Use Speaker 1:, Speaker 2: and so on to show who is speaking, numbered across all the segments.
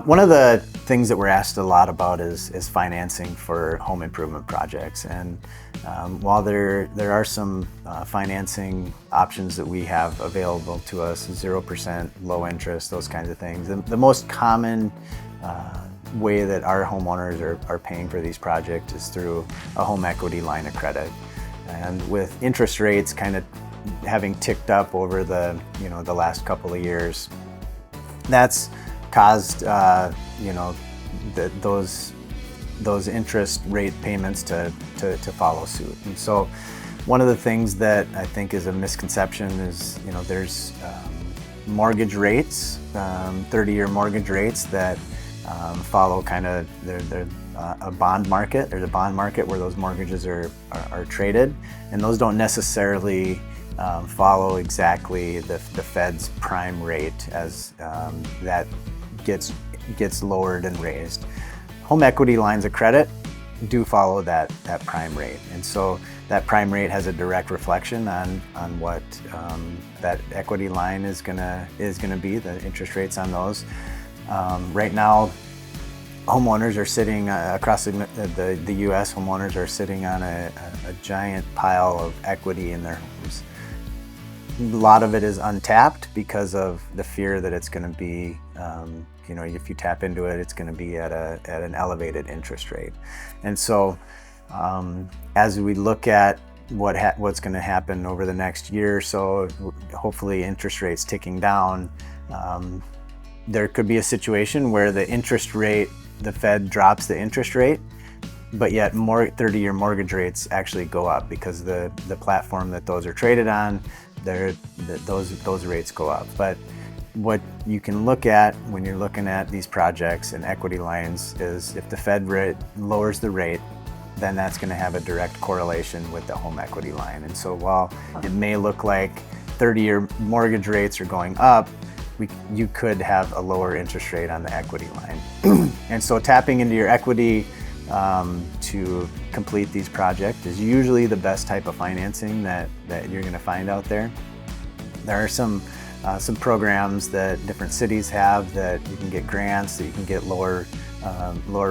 Speaker 1: One of the things that we're asked a lot about is financing for home improvement projects. And while there are some financing options that we have available to us, 0%, low interest, those kinds of things, the most common way that our homeowners are paying for these projects is through a home equity line of credit. And with interest rates kind of having ticked up over the last couple of years, that's caused those interest rate payments to follow suit. And so one of the things that I think is a misconception is there's mortgage rates, 30-year mortgage rates that follow kind of a bond market. There's a bond market where those mortgages are traded, and those don't necessarily follow exactly the Fed's prime rate as that gets lowered and raised. Home equity lines of credit do follow that prime rate, and so that prime rate has a direct reflection on what that equity line is gonna be, the interest rates on those. Right now, homeowners are sitting across the U.S. Homeowners are sitting on a giant pile of equity in their homes. A lot of it is untapped because of the fear that it's going to be, if you tap into it, it's going to be at an elevated interest rate. And so, as we look at what's going to happen over the next year or so, hopefully interest rates ticking down, there could be a situation where the Fed drops the interest rate, but yet 30-year mortgage rates actually go up because the platform that those are traded on, those rates go up. But what you can look at when you're looking at these projects and equity lines is if the Fed lowers the rate, then that's going to have a direct correlation with the home equity line. And so while it may look like 30-year mortgage rates are going up, you could have a lower interest rate on the equity line. And so tapping into your equity to complete these projects is usually the best type of financing that you're going to find out there. There are some programs that different cities have that you can get grants, that you can get lower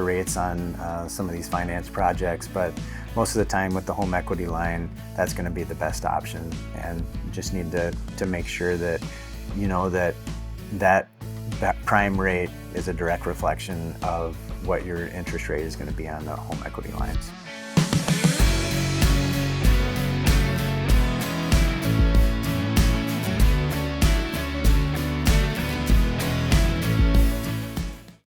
Speaker 1: rates on some of these finance projects, but most of the time with the home equity line, that's going to be the best option. And you just need to make sure that that prime rate is a direct reflection of what your interest rate is going to be on the home equity lines.